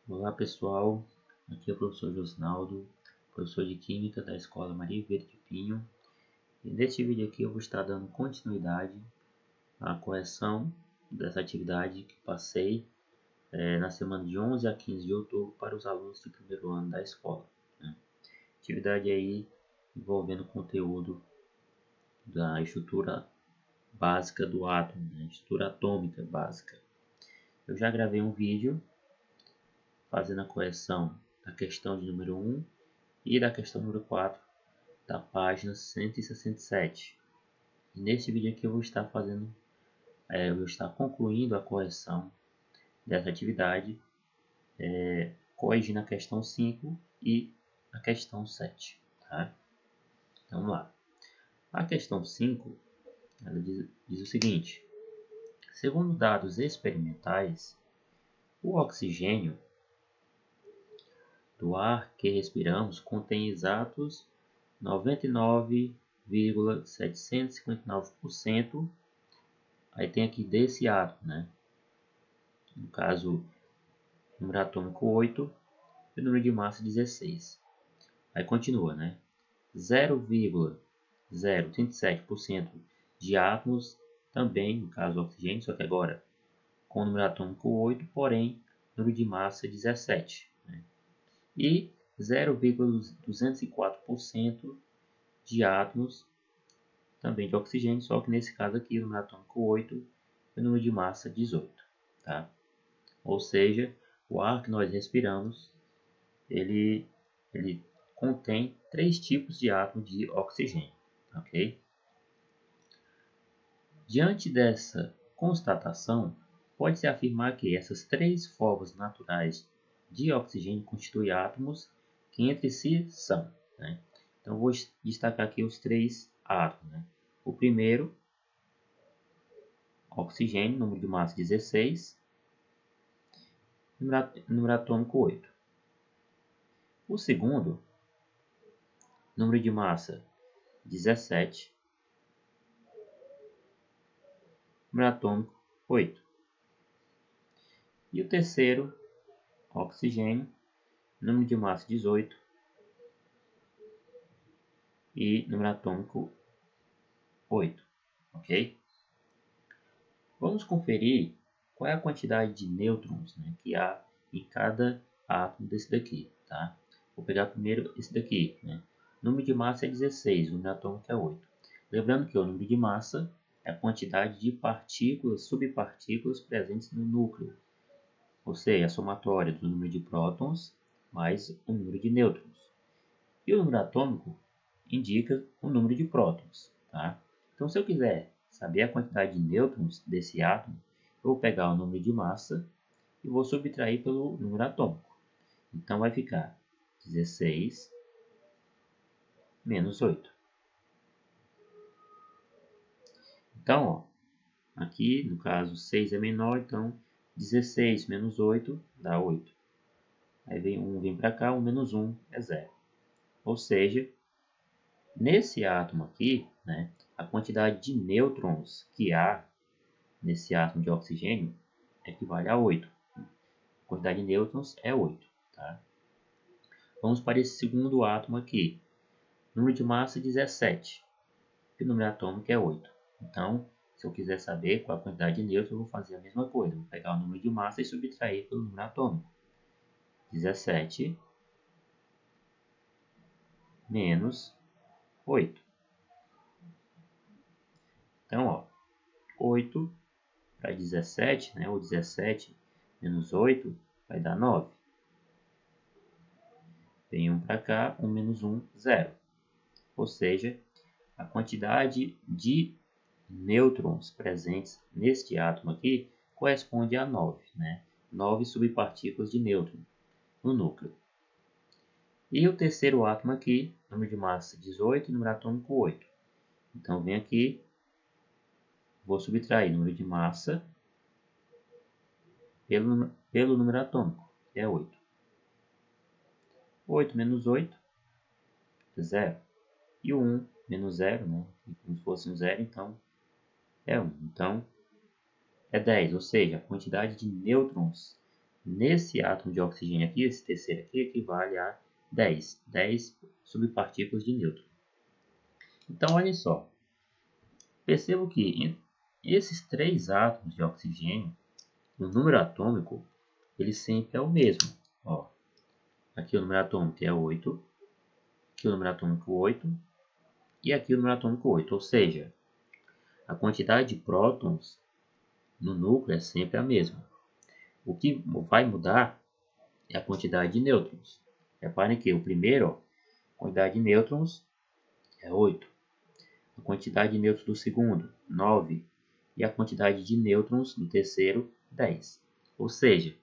Olá pessoal, aqui é o professor Josnaldo, professor de Química da Escola Maria Verde de Pinho. E neste vídeo aqui eu vou estar dando continuidade à correção dessa atividade que passei na semana de 11 a 15 de outubro para os alunos do primeiro ano da escola. Atividade aí envolvendo conteúdo da estrutura básica do átomo, estrutura atômica básica. Eu já gravei um vídeo fazendo a correção da questão de número 1 e da questão número 4 da página 167. E neste vídeo aqui eu vou estar concluindo a correção dessa atividade, corrigindo a questão 5 e a questão 7. Tá? Então vamos lá. A questão 5 ela diz o seguinte: segundo dados experimentais, o oxigênio do ar que respiramos contém exatos 99,759%. Aí tem aqui desse átomo, né? No caso, número atômico 8 e o número de massa 16. Aí continua, né? 0,037% de átomos também, no caso oxigênio, só que agora com o número atômico 8, porém número de massa 17. Né? E 0,204% de átomos também de oxigênio, só que nesse caso aqui o número atômico 8 e o número de massa 18. Tá? Ou seja, o ar que nós respiramos, ele contém 3 tipos de átomos de oxigênio. Ok? Diante dessa constatação, pode-se afirmar que essas 3 formas naturais de oxigênio constituem átomos que entre si são. Né? Então, vou destacar aqui os 3 átomos. Né? O primeiro, oxigênio, número de massa 16, número atômico 8. O segundo, número de massa 17, número atômico 8. E o terceiro, oxigênio, número de massa 18 e número atômico 8. Ok? Vamos conferir qual é a quantidade de nêutrons, né, que há em cada átomo desse daqui. Tá? Vou pegar primeiro esse daqui. Né? O número de massa é 16, o número atômico é 8. Lembrando que o número de massa é a quantidade de partículas, subpartículas presentes no núcleo. Ou seja, a somatória do número de prótons mais o número de nêutrons. E o número atômico indica o número de prótons. Tá? Então, se eu quiser saber a quantidade de nêutrons desse átomo, eu vou pegar o número de massa e vou subtrair pelo número atômico. Então, vai ficar 16 menos 8. Então, ó, aqui no caso 6 é menor, então 16 menos 8 dá 8. Aí vem 1 vem para cá, 1 menos 1 é 0. Ou seja, nesse átomo aqui, né, a quantidade de nêutrons que há nesse átomo de oxigênio equivale a 8. A quantidade de nêutrons é 8. Tá? Vamos para esse segundo átomo aqui. Número de massa 17. E o número atômico é 8. Então, se eu quiser saber qual a quantidade de nêutrons, eu vou fazer a mesma coisa. Vou pegar o número de massa e subtrair pelo número atômico. 17 menos 8. Então, ó, 8 para 17, né, ou 17 menos 8 vai dar 9. Vem 1 para cá, 1 menos 1, 0. Ou seja, a quantidade de nêutrons presentes neste átomo aqui corresponde a 9. Né? 9 subpartículas de nêutron no núcleo. E o terceiro átomo aqui, número de massa 18 e número atômico 8. Então, vem aqui, vou subtrair o número de massa pelo número atômico, que é 8. 8 menos 8, 0. E o 1 menos 0, né? Como se fosse um 0, então é 1. Então, é 10, ou seja, a quantidade de nêutrons nesse átomo de oxigênio aqui, esse terceiro aqui, equivale a 10 subpartículas de nêutron. Então, olha só, percebo que esses 3 átomos de oxigênio, o número atômico, ele sempre é o mesmo. Ó, aqui o número atômico é 8, aqui o número atômico 8 e aqui o número atômico 8. Ou seja, a quantidade de prótons no núcleo é sempre a mesma. O que vai mudar é a quantidade de nêutrons. Reparem que o primeiro, ó, a quantidade de nêutrons é 8. A quantidade de nêutrons do segundo, 9. E a quantidade de nêutrons do terceiro, 10. Ou seja,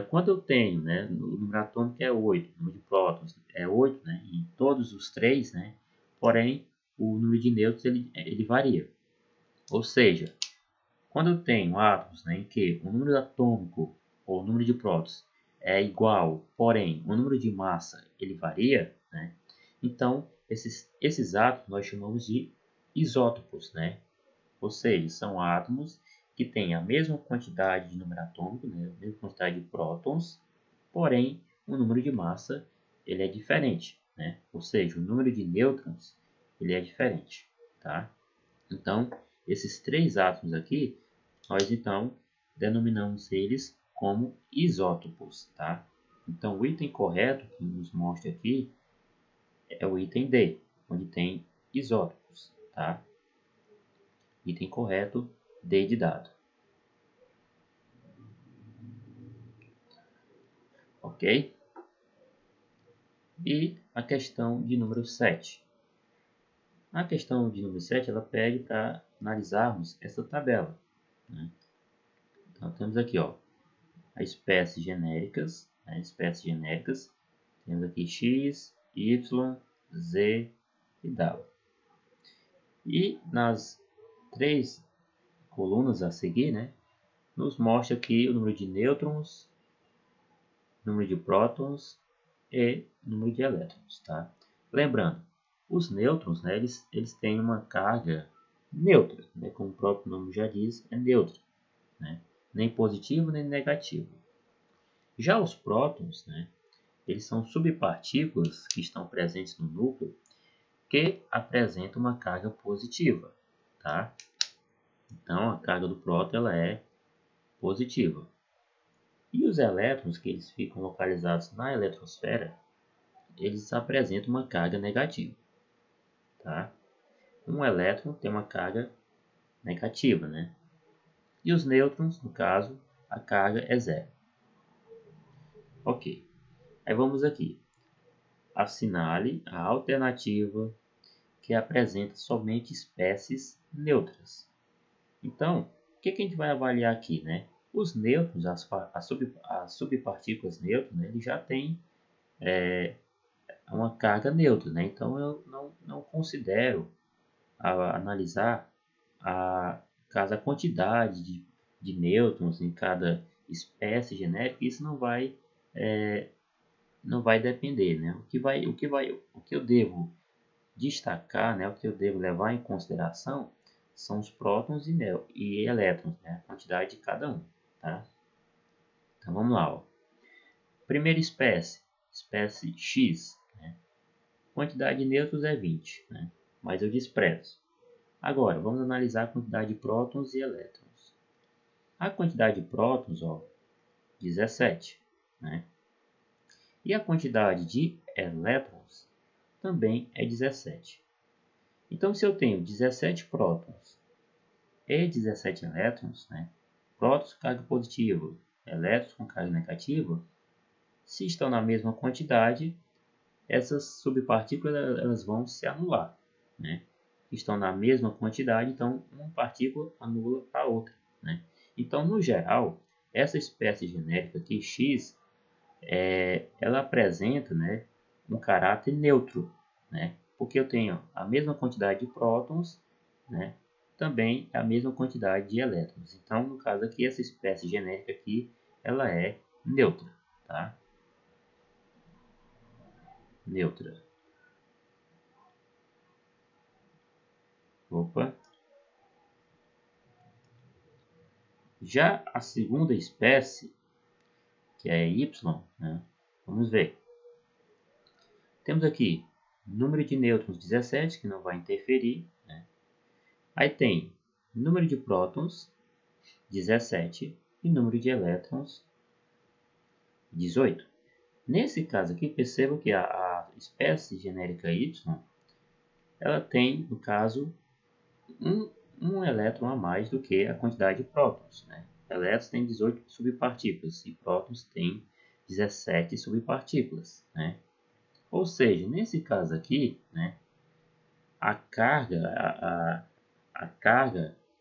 quando eu tenho, né, o número atômico é 8, o número de prótons é 8, né, em todos os 3, né, porém o número de nêutrons ele varia. Ou seja, quando eu tenho átomos, né, em que o número atômico ou o número de prótons é igual, porém o número de massa ele varia, né, então esses átomos nós chamamos de isótopos, né, ou seja, são átomos que têm a mesma quantidade de número atômico, né, a mesma quantidade de prótons, porém o número de massa ele é diferente, né, ou seja, o número de nêutrons ele é diferente, tá? Então, esses 3 átomos aqui, nós então denominamos eles como isótopos, tá? Então, o item correto que nos mostra aqui é o item D, onde tem isótopos, tá? Item correto, D de dado. Ok? E a questão de número 7. A questão de número 7, ela pede para analisarmos essa tabela, né? Então, temos aqui, ó, as espécies genéricas, temos aqui X, Y, Z e W. E nas 3 colunas a seguir, né, nos mostra aqui o número de nêutrons, número de prótons e número de elétrons, tá? Lembrando, os nêutrons, né, eles têm uma carga neutra, né, como o próprio nome já diz, é neutra, né, nem positivo nem negativo. Já os prótons, né, eles são subpartículas que estão presentes no núcleo que apresentam uma carga positiva, tá? Então, a carga do próton ela é positiva. E os elétrons, que eles ficam localizados na eletrosfera, eles apresentam uma carga negativa, tá? Um elétron tem uma carga negativa, né? E os nêutrons, no caso, a carga é zero. Ok. Aí vamos aqui. Assinale a alternativa que apresenta somente espécies neutras. Então, o que a gente vai avaliar aqui, né? Os nêutrons, as subpartículas neutras, né, ele já tem uma carga neutra, né? Então eu não considero analisar a quantidade de nêutrons em cada espécie genérica. Isso não vai depender, né? O que eu devo destacar, né? O que eu devo levar em consideração são os prótons e elétrons, né? A quantidade de cada um, tá? Então vamos lá, ó. Primeira espécie X, né? Quantidade de nêutrons é 20, né? Mas eu desprezo. Agora, vamos analisar a quantidade de prótons e elétrons. A quantidade de prótons, ó, 17, né? E a quantidade de elétrons também é 17. Então, se eu tenho 17 prótons e 17 elétrons, né? Prótons com carga positiva, elétrons com carga negativa, se estão na mesma quantidade, essas subpartículas elas vão se anular, né? Estão na mesma quantidade, então uma partícula anula a outra, né? Então, no geral, essa espécie genérica aqui, X, ela apresenta, né, um caráter neutro, né? Porque eu tenho a mesma quantidade de prótons, né? Também a mesma quantidade de elétrons. Então, no caso aqui, essa espécie genérica aqui, ela é neutra, tá? Neutra. Opa. Já a segunda espécie que é Y, né? Vamos ver. Temos aqui número de nêutrons 17, que não vai interferir, né? Aí tem número de prótons 17 e número de elétrons 18. Nesse caso aqui, perceba que a espécie genérica Y, ela tem, no caso, um elétron a mais do que a quantidade de prótons, né? Elétrons têm 18 subpartículas e prótons têm 17 subpartículas, né? Ou seja, nesse caso aqui, né, a carga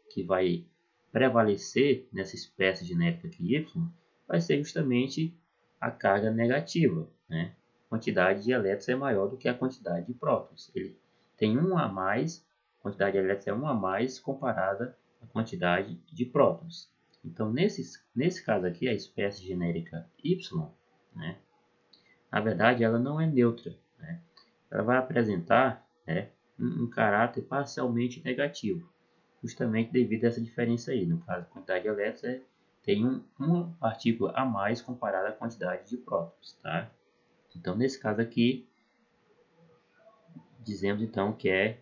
que vai prevalecer nessa espécie genérica aqui Y vai ser justamente a carga negativa, né? A quantidade de elétrons é maior do que a quantidade de prótons. Ele tem um a mais, a quantidade de elétrons é 1 a mais comparada à quantidade de prótons. Então, nesse caso aqui, a espécie genérica Y, né, na verdade, ela não é neutra, né? Ela vai apresentar, né, um caráter parcialmente negativo, justamente devido a essa diferença aí. No caso, a quantidade de elétrons tem uma partícula a mais comparada à quantidade de prótons, tá? Então, nesse caso aqui, dizemos então que é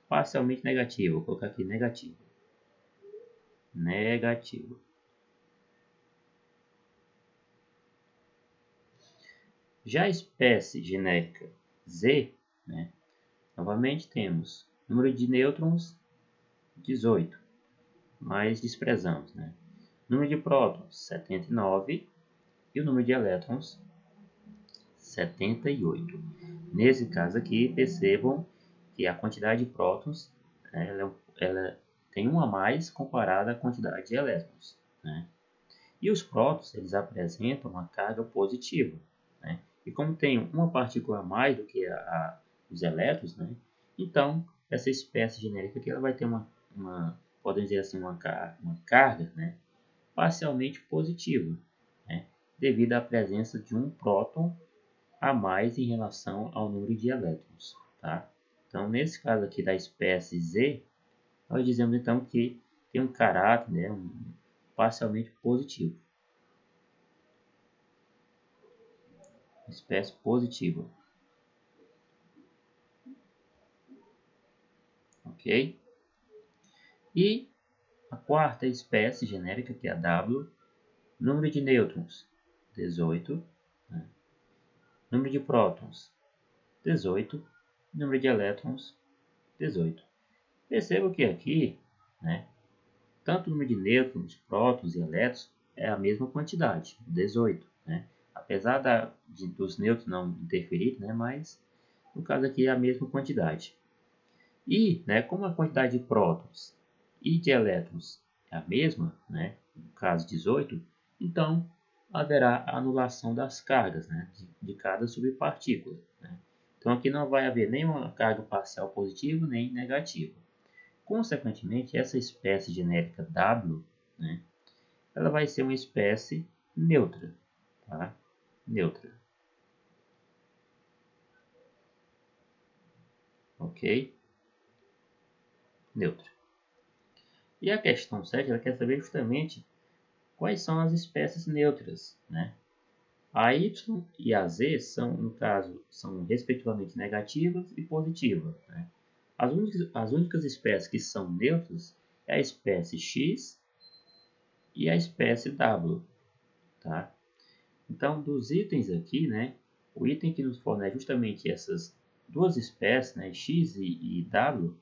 parcialmente negativo. Vou colocar aqui negativo. Negativo. Já a espécie genérica Z, né, novamente temos número de nêutrons 18, mas desprezamos, né? Número de prótons 79 e o número de elétrons 78. Nesse caso aqui, percebam que a quantidade de prótons ela tem 1 a mais comparada à quantidade de elétrons, né? E os prótons eles apresentam uma carga positiva, né? E como tem uma partícula a mais do que os elétrons, né? Então essa espécie genérica aqui ela vai ter podemos dizer assim, uma carga, né, parcialmente positiva, né, devido à presença de um próton a mais em relação ao número de elétrons, tá? Então, nesse caso aqui da espécie Z, nós dizemos então que tem um caráter, né, parcialmente positivo. Espécie positiva. Ok? E a quarta espécie genérica, que é a W, número de nêutrons, 18. Né? Número de prótons, 18. Número de elétrons, 18. Perceba que aqui, né, tanto o número de nêutrons, prótons e elétrons é a mesma quantidade, 18. Né? Apesar dos nêutrons não interferirem, né, mas no caso aqui é a mesma quantidade. E, né, como a quantidade de prótons e de elétrons é a mesma, né, no caso 18, então haverá a anulação das cargas, né, de cada subpartícula. Né? Então aqui não vai haver nenhuma carga parcial positiva nem negativa. Consequentemente, essa espécie genérica W, né, ela vai ser uma espécie neutra. Tá? Neutra. Ok? Neutra. E a questão 7, ela quer saber justamente quais são as espécies neutras, né? A Y e a Z são, no caso, são respectivamente negativas e positivas, né? As únicas espécies que são neutras é a espécie X e a espécie W, tá? Então, dos itens aqui, né, o item que nos fornece justamente essas duas espécies, né, X e W,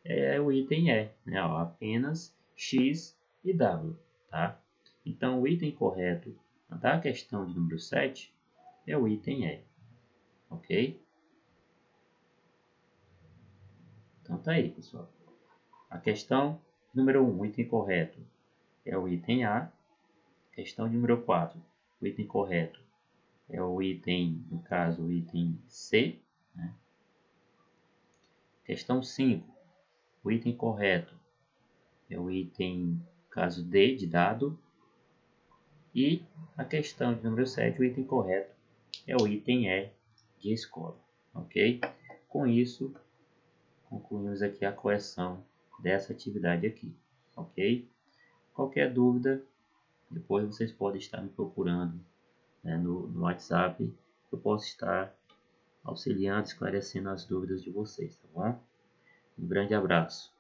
é o item E, né, ó, apenas X e W, tá? Então, o item correto da questão de número 7 é o item E, ok? Então, tá aí, pessoal. A questão número 1, o item correto é o item A. Questão número 4, o item correto é o item, no caso, o item C. Né? Questão 5, o item correto é o item, no caso, D de dado. E a questão de número 7, o item correto é o item E de escola, ok? Com isso, concluímos aqui a correção dessa atividade aqui, ok? Qualquer dúvida, Depois vocês podem estar me procurando, né, no WhatsApp. Eu posso estar auxiliando, esclarecendo as dúvidas de vocês, tá bom? Um grande abraço.